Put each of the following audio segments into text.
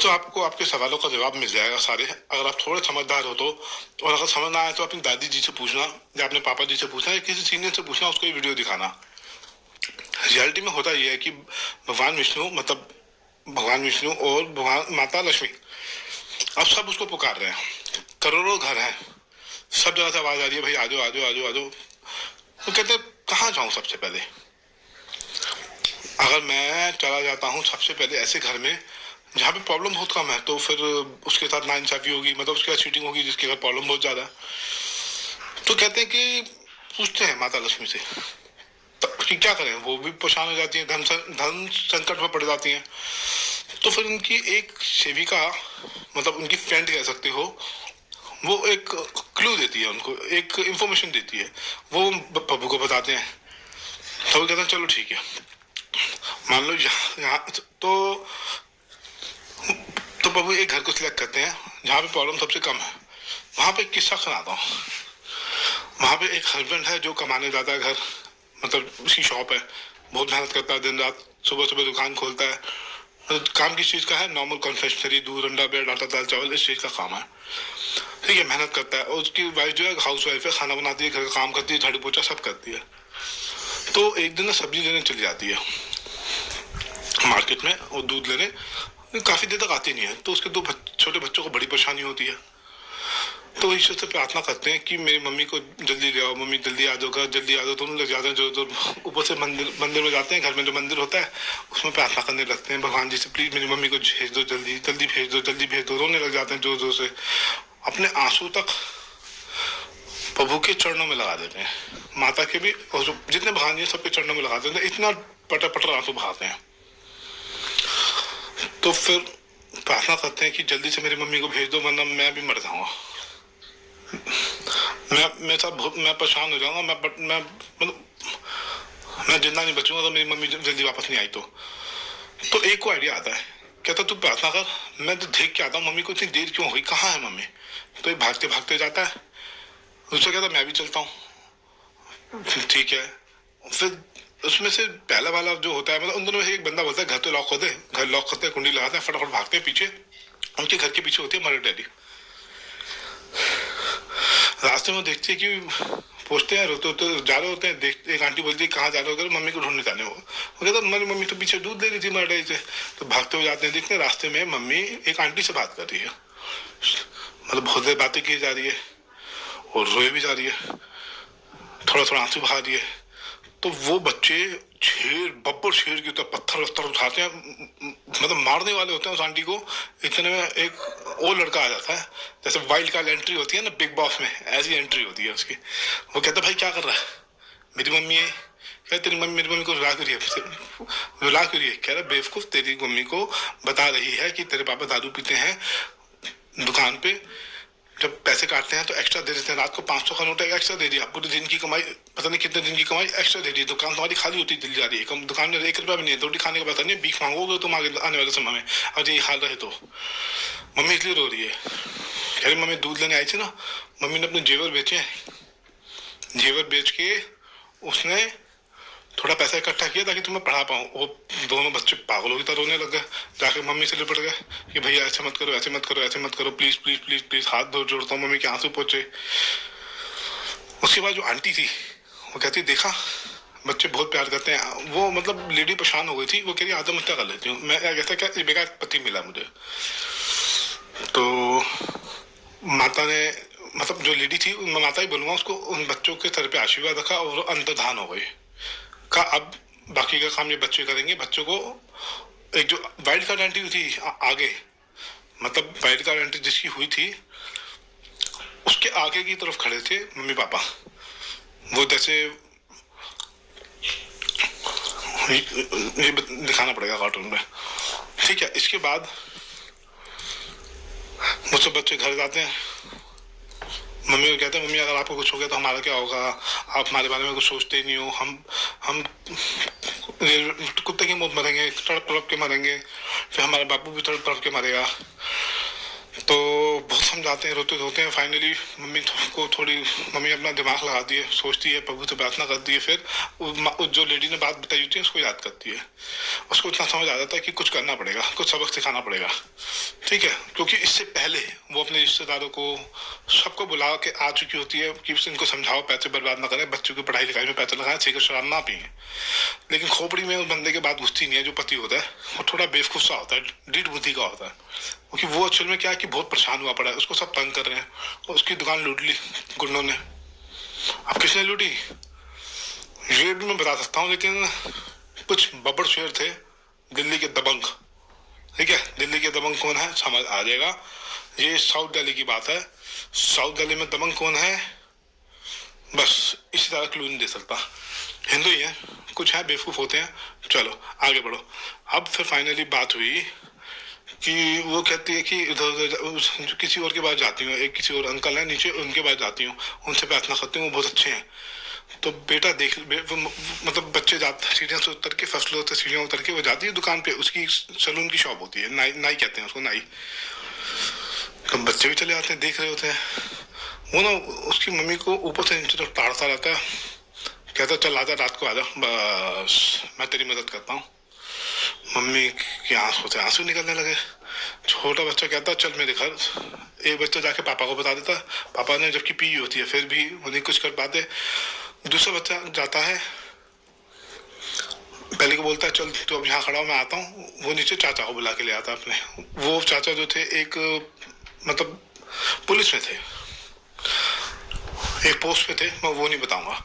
तो आपको आपके सवालों का जवाब मिल जाएगा सारे, अगर आप थोड़े समझदार हो तो। और अगर समझ ना आए तो अपनी दादी जी से पूछना या अपने पापा जी से पूछना या किसी सीनियर से पूछना, उसको ये वीडियो दिखाना। रियलिटी में होता यह है कि भगवान विष्णु और भगवान माता लक्ष्मी अब सब उसको पुकार रहे हैं। करोड़ों घर हैं, सब जगह से आवाज आ रही है, भाई आ जाओ आ जाओ आ जाओ आ जाओ। तो कहते कहाँ जाऊं सबसे पहले? अगर मैं चला जाता हूँ सबसे पहले ऐसे घर में जहाँ पे प्रॉब्लम बहुत कम है, तो फिर उसके साथ नाइंसाफी होगी, मतलब उसके साथ चीटिंग होगी जिसके घर प्रॉब्लम बहुत ज्यादा है। तो कहते हैं कि पूछते हैं माता लक्ष्मी से कि क्या करें, वो भी परेशान हो जाती है, धन संकट में पड़ जाती हैं। तो फिर उनकी एक सेविका, मतलब उनकी फ्रेंड कह सकते हो, वो एक क्लू देती है उनको, एक इंफॉर्मेशन देती है, वो प्रभु को बताते हैं। तो वो कहते हैं चलो ठीक है, मान लो यहाँ तो प्रभु एक घर को सिलेक्ट करते हैं जहाँ पे प्रॉब्लम सबसे कम है। वहां पे एक किस्सा सुनाता हूँ। वहां पे एक हस्बैंड है जो कमाने जाता है घर, मतलब उसकी शॉप है, बहुत मेहनत करता है दिन रात, सुबह सुबह दुकान खोलता है। मतलब काम किस चीज का है? नॉर्मल कन्फेक्शनरी, दूध अंडा ब्रेड आटा दाल चावल, इस चीज का काम है। ठीक है, मेहनत करता है। और उसकी वाइफ जो है हाउस वाइफ है, खाना बनाती है, घर का काम करती है, झाड़ू पोछा सब करती है। तो एक दिन ना सब्जी लेने चली जाती है मार्केट में, और दूध लेने काफी देर तक आती नहीं है। तो उसके दो छोटे बच्चों को बड़ी परेशानी होती है। तो ईश्वर से प्रार्थना करते हैं कि मेरी मम्मी को जल्दी ले आओ, मम्मी जल्दी आ जाओ, घर जल्दी आ जाओ। दोनों लोग जाते हैं जो ऊपर से मंदिर में जाते हैं, घर में जो मंदिर होता है उसमें प्रार्थना करने लगते हैं, भगवान जी से प्लीज मेरी मम्मी को भेज दो, जल्दी जल्दी भेज दो, जल्दी भेज दो। रोने लग जाते हैं जोर जोर से, अपने आंसू तक प्रभु के चरणों में लगा देते हैं, माता के भी, और जितने भगवान जी सबके चरणों में लगा देते हैं। इतना पटर पटर आंसू बहाते हैं। तो फिर प्रार्थना करते हैं कि जल्दी से मेरी मम्मी को भेज दो, वरना मैं भी मर जाऊंगा, मैं परेशान हो जाऊंगा, मैं जिंदा नहीं बचूंगा तो मेरी मम्मी जल्दी वापस नहीं आई तो एक को आइडिया आता है, कहता तू प्रार्थना कर, मैं तो देख के आता हूँ मम्मी को इतनी देर क्यों हुई, कहाँ है मम्मी। तो ये भागते भागते जाता है, उससे कहता मैं भी चलता हूँ। ठीक है, फिर उसमें से पहला वाला जो होता है, मतलब उन दोनों में से एक बंदा बोलता है घर तो लॉक कर दे, घर लॉक करते हैं, कुंडी लगाते हैं, फटाफट भागते हैं पीछे। उनके घर के पीछे होती है मदर डैडी। रास्ते में देखते हैं कि पूछते हैं, रोते तो जा रहे होते हैं, देखते एक आंटी बोलती है कहाँ जा रहे हो, मम्मी को ढूंढने जाने। वो कहता मेरी मम्मी तो पीछे दूध दे रही थी मदर डैडी से। तो भागते हुए जाते हैं, देखते हैं रास्ते में मम्मी एक आंटी से बात कर रही है, मतलब बहुत देर बातें की जा रही है और रोए भी जा रही है, थोड़ा थोड़ा आंसू बहा रही है। तो वो बच्चे शेर बब्बर शेर की तरह पत्थर वत्थर उठाते हैं, मतलब मारने वाले होते हैं उस आंटी को। इतने में एक और लड़का आ जाता है, जैसे वाइल्ड कार्ड एंट्री होती है ना बिग बॉस में, ऐसी एंट्री होती है उसकी। वो कहता है भाई क्या कर रहा है, मेरी मम्मी है। क्या तेरी मम्मी मेरी मम्मी को रुला क्यों रही है, रुला क्यों रही है? कह रहा बेवकूफ, तेरी मम्मी को बता रही है कि तेरे पापा दारू पीते हैं, दुकान पे जब पैसे काटते हैं तो एक्स्ट्रा दे देते हैं, रात को 500 का नोट एक्स्ट्रा दे दिया, पूरे दिन की कमाई, पता नहीं कितने दिन की कमाई एक्स्ट्रा दे दी, दुकान तुम्हारी खाली होती चली जा रही है, दुकान में 1 रुपया भी नहीं है, रोटी खाने का पता नहीं, भीख मांगोगे तुम आगे आने वाले समय में, और ये हाल रहे तो। मम्मी इसलिए रो रही है, कह रही मम्मी दूध लेने आई थी ना, मम्मी ने अपने जेवर बेचे, जेवर बेच के उसने थोड़ा पैसा इकट्ठा किया ताकि तुम्हें पढ़ा पाऊँ। वो दोनों बच्चे पागलों की तरह रोने लग गए, जाके मम्मी से लिपट गए कि भैया ऐसे मत करो, ऐसे मत करो, ऐसे मत करो, प्लीज प्लीज प्लीज प्लीज, हाथ धो जोड़ता हूँ, मम्मी के आंसू पहुंचे। उसके बाद जो आंटी थी वो कहती देखा बच्चे बहुत प्यार करते हैं, वो मतलब लेडी परेशान हो गई थी, वो कह रही आत्महत्या कर लेती हूँ मैं, ऐसा क्या बेकार पति मिला मुझे। तो माता ने, मतलब जो लेडी थी मैं माता ही बोलूंगा उसको, उन बच्चों के सर पे आशीर्वाद रखा और अंतर्धान हो गई का अब बाकी का काम ये बच्चे करेंगे। बच्चों को एक जो वाइल्ड कार्ड एंट्री थी आगे, मतलब वाइल्ड कार्ड एंट्री जिसकी हुई थी उसके आगे की तरफ खड़े थे मम्मी पापा, वो जैसे ये दिखाना पड़ेगा कार्टून में। ठीक है, इसके बाद मुझसे बच्चे घर जाते हैं, मम्मी को कहते हैं मम्मी अगर आपको कुछ हो गया तो हमारा क्या होगा, आप हमारे बारे में कुछ सोचते ही नहीं हो, हम कुत्ते की मौत मरेंगे, तड़प तड़प के मरेंगे, फिर हमारा बापू भी तड़प तड़प के मरेगा। तो बहुत समझाते हैं, रोते हैं। फाइनली मम्मी अपना दिमाग लगाती है, सोचती है, प्रभु से प्रार्थना करती है। फिर उस जो लेडी ने बात बताई होती है उसको याद करती है। उसको इतना समझ आ जाता है कि कुछ करना पड़ेगा, कुछ सबक सिखाना पड़ेगा, ठीक है। क्योंकि इससे पहले वो अपने रिश्तेदारों को सबको बुला के आ चुकी होती है कि इनको समझाओ पैसे बर्बाद ना करें, बच्चों की पढ़ाई लिखाई में पैसे लगाएं, सिगरेट शराब ना पिए। लेकिन खोपड़ी में उस बंदे के बात घुसती नहीं है। जो पति होता है वो थोड़ा बेवकूफ सा होता है, ढीठ बुद्धि का होता है। क्योंकि वो एक्चुअल में क्या है कि बहुत परेशान हुआ पड़ा है, उसको सब तंग कर रहे हैं। और उसकी दुकान लूट ली गुंडों ने। अब किसने लूटी ये भी मैं बता सकता हूँ, लेकिन कुछ बब्बर शेर थे दिल्ली के दबंग, ठीक है। दिल्ली के दबंग कौन है समझ आ जाएगा। ये साउथ दिल्ली की बात है। साउथ दिल्ली में दबंग कौन है, बस इसी तरह क्लू नहीं दे सकता। हिंदू ही है, कुछ है बेवकूफ होते हैं। चलो आगे बढ़ो। अब फिर फाइनली बात हुई कि वो कहती है कि इधर उधर किसी और के पास जाती हूँ, एक किसी और अंकल है नीचे, उनके पास जाती हूँ, उनसे प्रार्थना करती हूँ, वो बहुत अच्छे हैं। तो बेटा देख मतलब बच्चे जाते सीढ़ियों से उतर के, फर्स्ट फ्लोर से सीढ़ियाँ उतर के वो जाती है दुकान पे। उसकी सलून की शॉप होती है, नाई नाई कहते हैं उसको, नाई। तो बच्चे भी चले आते हैं, देख रहे होते हैं। वो ना उसकी मम्मी को ऊपर से नीचे तक ताड़ता रहता है, कहता चल आजा, रात को आजा, बस मैं तेरी मदद करता हूँ। मम्मी की आंखों से आंसू निकलने लगे। छोटा बच्चा कहता चल मेरे घर। एक बच्चा जाके पापा को बता देता, पापा ने जबकि पी होती है फिर भी वो नहीं कुछ कर पाते। दूसरा बच्चा जाता है, पहले को बोलता है चल तू अब यहाँ खड़ा हो मैं आता हूँ। वो नीचे चाचा को बुला के ले आता है अपने। वो चाचा जो थे एक मतलब पुलिस में थे, एक पोस्ट पे थे, मैं वो नहीं बताऊंगा।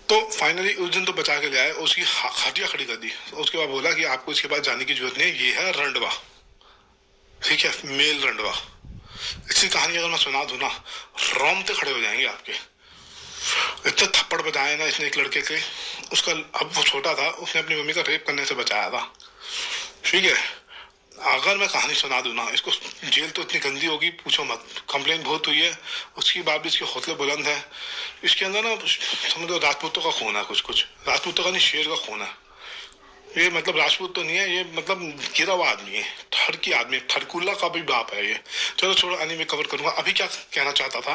तो फाइनली उस दिन तो बचा के ले आए, उसकी खटिया खड़ी कर दी। उसके बाद बोला कि आपको इसके पास जाने की जरूरत नहीं है, ये है रंडवा, ठीक है, मेल रंडवा। इसकी कहानी अगर मैं सुना दूं ना, रोंगटे खड़े हो जाएंगे आपके। इतने थप्पड़ बजाए ना इसने एक लड़के के। उसका अब वो छोटा था, उसने अपनी मम्मी का रेप करने से बचाया था, ठीक है। अगर मैं कहानी सुना दूं ना, इसको जेल तो इतनी गंदी होगी पूछो मत। कंप्लेन बहुत हुई है, उसकी बात भी इसके हौसले बुलंद है। इसके अंदर ना समझो राजपूतों का खून है, कुछ राजपूतों का नहीं, शेर का खून है। ये मतलब राजपूत तो नहीं है, ये मतलब गिरा हुआ आदमी है, ठरकी आदमी, ठरकुल्ला का भी बाप है ये। चलो छोड़ो, अन्य में कवर करूंगा। अभी क्या कहना चाहता था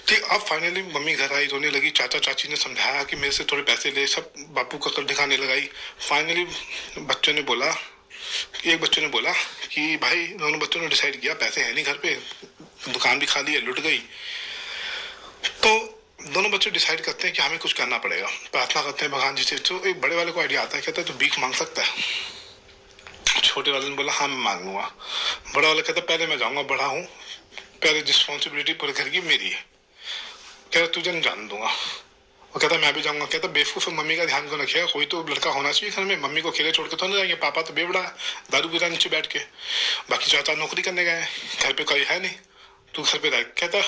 कि अब फाइनली मम्मी घर आई, रोने लगी। चाचा चाची ने समझाया कि मेरे से थोड़े पैसे ले, सब बापू का कर दिखाने लगाई। फाइनली एक बच्चे ने बोला कि भाई, दोनों बच्चों ने डिसाइड किया पैसे है नहीं घर पे, दुकान भी खाली है, लुट गई। तो दोनों बच्चे डिसाइड करते हैं कि हमें कुछ करना पड़ेगा, प्रार्थना करते हैं भगवान जी से। तो एक बड़े वाले को आइडिया आता है, कहता है तो भीख मांग सकता है। छोटे वाले ने बोला हाँ मैं मांगूंगा। बड़ा वाला कहता पहले मैं जाऊंगा, बड़ा हूँ, पहले रिस्पॉन्सिबिलिटी पूरे घर की मेरी है। कहता तुझे नहीं जान दूंगा। वो कहता मैं भी जाऊंगा। कहता बेवकूफ, मम्मी का ध्यान को रखिएगा, कोई तो लड़का होना चाहिए घर में, मम्मी को अकेले छोड़ के तो नहीं जाएंगे, पापा तो बेवड़ा है, दारू पीता नीचे बैठ के, बाकी चाचा नौकरी करने गए, घर पे कोई है नहीं, तू घर पे रह। कहता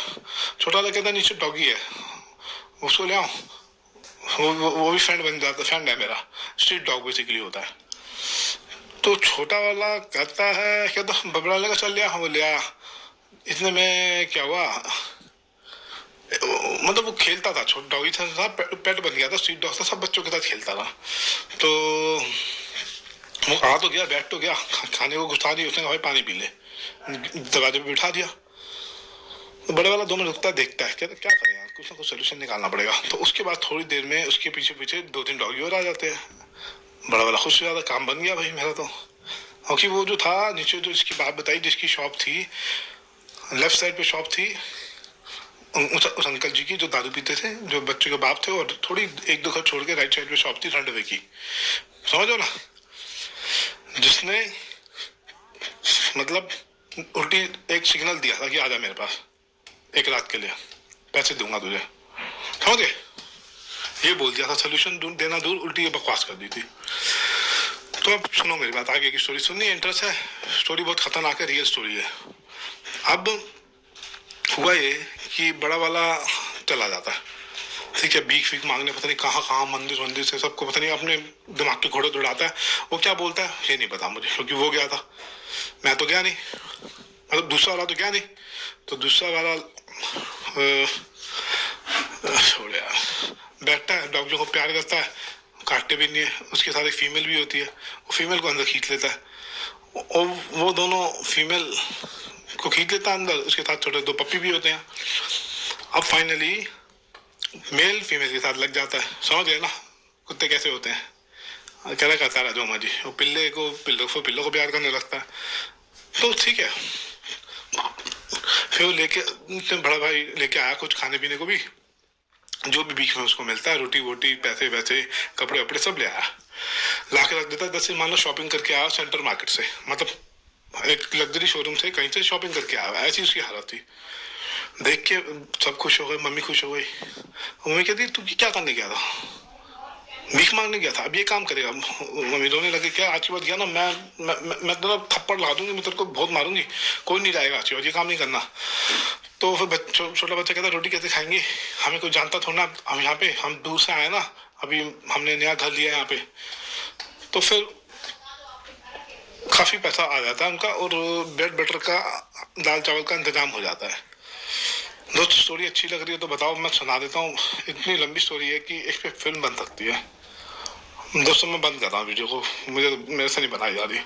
छोटा वाला कहता नीचे डॉगी है, उसको ले आओ, वो भी फ्रेंड बन जाता, फ्रेंड है मेरा, स्ट्रीट डॉग बेसिकली होता है। तो छोटा वाला कहता है, कहता बबड़ा लगा चल लिया, वो ले आया। इतने में क्या हुआ, मतलब वो खेलता था, छोटा डॉगी था, पेट बन गया था, स्ट्रीट डॉग था, सब बच्चों के साथ खेलता था। तो वो आ तो गया, बैठ तो गया, खाने को घुसा दिया उसने, भाई पानी पी ले, दरवाजे पे बिठा दिया। तो बड़े वाला 2 मिनट रुकता है, देखता है, कहता क्या करें यार, कुछ ना कुछ सोल्यूशन निकालना पड़ेगा। तो उसके बाद थोड़ी देर में उसके पीछे पीछे 2-3 डॉगी और आ जाते हैं। बड़ा वाला खुश हो जाता, काम बन गया भाई मेरा तो। क्योंकि वो जो था नीचे, जो इसकी बात बताई, जिसकी शॉप थी लेफ्ट साइड पे शॉप थी उस अंकल जी की जो दारू पीते थे, जो बच्चों के बाप थे, और थोड़ी 1-2 घर छोड़ के राइट साइड पे शॉप थी रंडवे की, समझो ना। जिसने मतलब उल्टी एक सिग्नल दिया था कि आजा मेरे पास एक रात के लिए, पैसे दूंगा तुझे, समझ गए। ये बोल दिया था, सोल्यूशन देना दूर, उल्टी ये बकवास कर दी थी। तो अब सुनो मेरी बात, आगे की स्टोरी सुननी इंटरेस्ट है। स्टोरी बहुत खतरनाक है, रियल स्टोरी है। अब हुआ ये कि बड़ा वाला चला जाता है, ठीक है, भीख मांगने, पता नहीं कहाँ कहाँ, मंदिर से, सबको पता नहीं, अपने दिमाग के घोड़े दौड़ाता है। वो क्या बोलता है ये नहीं पता मुझे, क्योंकि वो गया था, मैं तो गया नहीं, मतलब दूसरा वाला तो गया नहीं। तो दूसरा वाला छोड़ यार, बैठता है, डॉक्टर को प्यार करता है, काटते भी नहीं है, उसके साथ एक फीमेल भी होती है, वो फीमेल को अंदर खींच लेता है। और वो दोनों फीमेल को खींच लेता अंदर, उसके साथ छोटे 2 पप्पी भी होते हैं। अब फाइनली मेल फीमेल के साथ लग जाता है, समझ गए ना कुत्ते कैसे होते हैं। कह रहा करता राजू अम्मा जी, वो पिल्लो को प्यार करने लगता है। तो ठीक है, फिर वो लेके बड़ा भाई लेके आया कुछ खाने पीने को भी, जो भी बीच में उसको मिलता है, रोटी वोटी पैसे वैसे कपड़े वपड़े सब ले आया, ला के रख देता है। 10 से मान लो शॉपिंग करके आया सेंटर मार्केट से, मतलब एक लग्जरी शोरूम से कहीं से शॉपिंग करके आया, ऐसी उसकी हालत थी। देख के सब खुश हो गए, मम्मी खुश हो गई। मम्मी कहती तू क्या करने गया था? भीख मांगने गया था, अब ये काम करेगा। मम्मी रोने लगे, क्या आज के बाद गया ना मैं तेरा थप्पड़ ला दूंगी, मैं तेरे को बहुत मारूंगी, कोई नहीं जाएगा आज के बाद, ये काम नहीं करना। तो फिर छोटा बच्चा कहता रोटी कैसे खाएंगे, हमें कोई जानता थोड़ा ना, हम यहाँ पे हम दूर से आए ना, अभी हमने नया घर लिया यहाँ पे। तो फिर काफी पैसा आ जाता है उनका, और ब्रेड बटर का दाल चावल का इंतजाम हो जाता है। दोस्त स्टोरी अच्छी लग रही है तो बताओ, मैं सुना देता हूँ। इतनी लंबी स्टोरी है कि इस पे फिल्म बन सकती है। दोस्तों मैं बंद कर रहा हूँ वीडियो को, मुझे मेरे से नहीं बनाई जा रही।